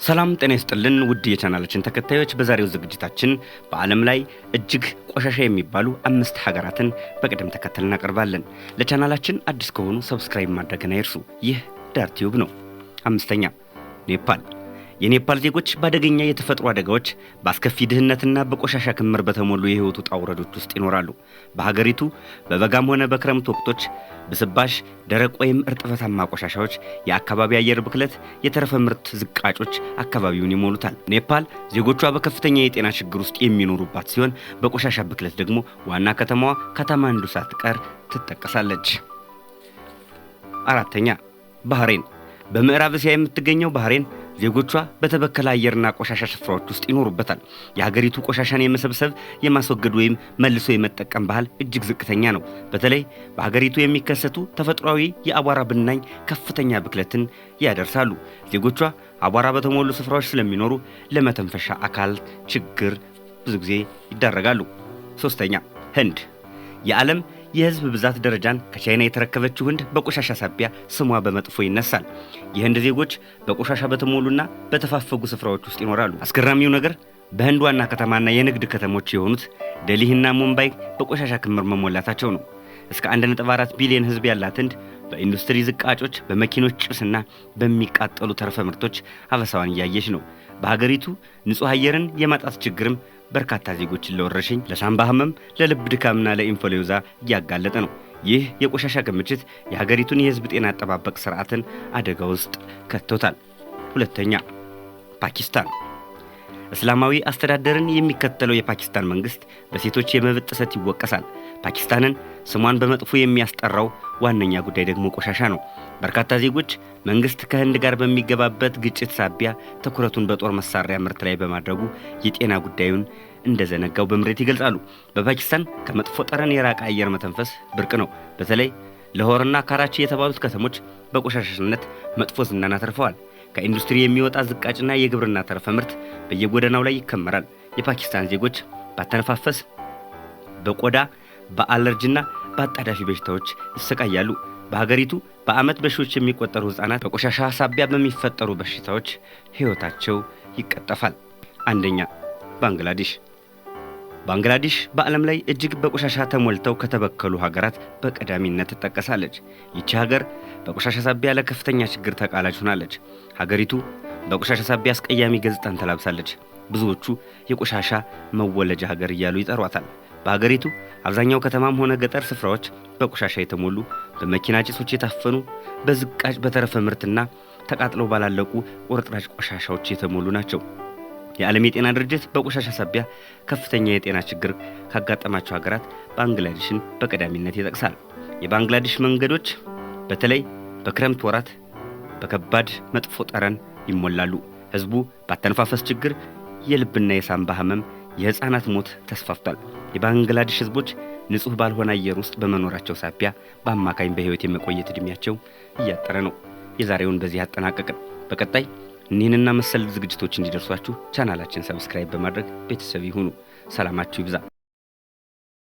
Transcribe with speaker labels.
Speaker 1: ሰላም ጤና ይስጥልን ውድ የቻናላችን ተከታዮች በዛሬው ዝግጅታችን በዓለም ላይ እጅግ ቆሻሻ የሚባሉ 5 ሀገራትን በቅደም ተከተል እናቀርባለን። ለቻናላችን አዲስ ከሆኑ ሰብስክራይብ ማድረግን አይርሱ። ይህ ዳር ቲዩብ ነው። 5ኛ ኔፓል። የኔፓል ዜጎች በአደገኛ የተፈጥሮ አደጋዎች በአስከፊ ድህነትና በቆሻሻ ክምር በተሞሉ የህይወት ውጣ ውረዶች ውስጥ ይኖራሉ። በሀገሪቱ በበጋም ሆነ በክረምት ወቅቶች ብስባሽ፣ ደረቅ ወይም እርጥበታማ ቆሻሻዎች፣ የአካባቢ አየር ብክለት፣ የተረፈ ምርት ዝቃጮች አካባቢውን ይሞሉታል። ኔፓል ዜጎቿ በከፍተኛ የጤና ችግር ውስጥ የሚኖሩባት ሲሆን በቆሻሻ ብክለት ደግሞ ዋና ከተማዋ ካትማንዱ ሳትቀር ትጠቀሳለች። 4ኛ ባህሬን። በምዕራብ እስያ የምትገኘው ባህሬን ዜጎቿ በተበከለ አየርና ቆሻሻ ስፍራዎች ውስጥ ይኖሩበታል። የሀገሪቱ ቆሻሻን የመሰብሰብ የማስወገድ ወይም መልሶ የመጠቀም ባህል እጅግ ዝቅተኛ ነው። በተለይ በሀገሪቱ የሚከሰቱ ተፈጥሯዊ የአቧራ ብናኝ ከፍተኛ ብክለትን ያደርሳሉ። ዜጎቿ አቧራ በተሞሉ ስፍራዎች ስለሚኖሩ ለመተንፈሻ አካል ችግር ብዙ ጊዜ ይዳረጋሉ። 3ኛ ህንድ። የዓለም የህዝብ ብዛት ደረጃን ከቻይና የተረከበችው ህንድ በቆሻሻ ሳቢያ ስሟ በመጥፎ ይነሳል። የህንድ ዜጎች በቆሻሻ በተሞሉና በተፋፈጉ ስፍራዎች ውስጥ ይኖራሉ። አስገራሚው ነገር በህንድ ዋና ከተማና የንግድ ከተሞች የሆኑት ዴልሂና ሙምባይ በቆሻሻ ክምር መሞላታቸው ነው። እስከ 1.4 ቢሊዮን ህዝብ ያላት ህንድ በኢንዱስትሪ ዝቃጮች፣ በመኪኖች ጭስና በሚቃጠሉ ተረፈ ምርቶች አበሳዋን እያየች ነው። በሀገሪቱ ንጹህ አየርን የማጣት ችግርም በርካታ ዜጎችን ለወረርሽኝ፣ ለሳምባ ህመም፣ ለልብ ድካምና ለኢንፍሉዌንዛ እያጋለጠ ነው። ይህ የቆሻሻ ክምችት የሀገሪቱን የህዝብ ጤና አጠባበቅ ስርዓትን አደጋ ውስጥ ከቶታል። 2ኛ ፓኪስታን። እስላማዊ አስተዳደርን የሚከተለው የፓኪስታን መንግስት በሴቶች የመብት ጥሰት ይወቀሳል። ፓኪስታንን ስሟን በመጥፎ የሚያስጠራው ዋነኛ ጉዳይ ደግሞ ቆሻሻ ነው። በርካታ ዜጎች መንግስት ከህንድ ጋር በሚገባበት ግጭት ሳቢያ ትኩረቱን በጦር መሳሪያ ምርት ላይ በማድረጉ የጤና ጉዳዩን እንደዘነጋው በምሬት ይገልጻሉ። በፓኪስታን ከመጥፎ ጠረን የራቀ አየር መተንፈስ ብርቅ ነው። በተለይ ላሆርና ካራቺ የተባሉት ከተሞች በቆሻሻነት መጥፎ ዝናን አትርፈዋል። ከኢንዱስትሪ የሚወጣ ዝቃጭና የግብርና ተረፈ ምርት በየጎዳናው ላይ ይከመራል። የፓኪስታን ዜጎች ባተነፋፈስ፣ በቆዳ፣ በአለርጂና በአጣዳፊ በሽታዎች ይሰቃያሉ። በሀገሪቱ በአመት በሺዎች የሚቆጠሩ ህፃናት በቆሻሻ ሳቢያ በሚፈጠሩ በሽታዎች ህይወታቸው ይቀጠፋል። 1ኛ ባንግላዴሽ። ባንግላዴሽ በዓለም ላይ እጅግ በቆሻሻ ተሞልተው ከተበከሉ ሀገራት በቀዳሚነት ትጠቀሳለች። ይቺ ሀገር በቆሻሻ ሳቢያ ለከፍተኛ ችግር ተቃላጭ ሆናለች። ሀገሪቱ በቆሻሻ ሳቢያ አስቀያሚ ገጽታን ተላብሳለች። ብዙዎቹ የቆሻሻ መወለጃ ሀገር እያሉ ይጠሯታል። በሀገሪቱ አብዛኛው ከተማም ሆነ ገጠር ስፍራዎች በቆሻሻ የተሞሉ፣ በመኪና ጭሶች የታፈኑ፣ በዝቃጭ በተረፈ ምርትና ተቃጥለው ባላለቁ ቁርጥራጭ ቆሻሻዎች የተሞሉ ናቸው። የዓለም የጤና ድርጅት በቆሻሻ ሳቢያ ከፍተኛ የጤና ችግር ካጋጠማቸው ሀገራት ባንግላዴሽን በቀዳሚነት ይጠቅሳል። የባንግላዴሽ መንገዶች በተለይ በክረምት ወራት በከባድ መጥፎ ጠረን ይሞላሉ። ህዝቡ ባተነፋፈስ ችግር፣ የልብና የሳምባ ህመም፣ የህፃናት ሞት ተስፋፍቷል። የባንግላዴሽ ህዝቦች ንጹህ ባልሆነ አየር ውስጥ በመኖራቸው ሳቢያ በአማካኝ በህይወት የመቆየት እድሜያቸው እያጠረ ነው። የዛሬውን በዚህ አጠናቀቅን። በቀጣይ እኒህንና መሰል ዝግጅቶች እንዲደርሷችሁ ቻናላችን ሰብስክራይብ በማድረግ ቤተሰብ ይሁኑ። ሰላማችሁ ይብዛ።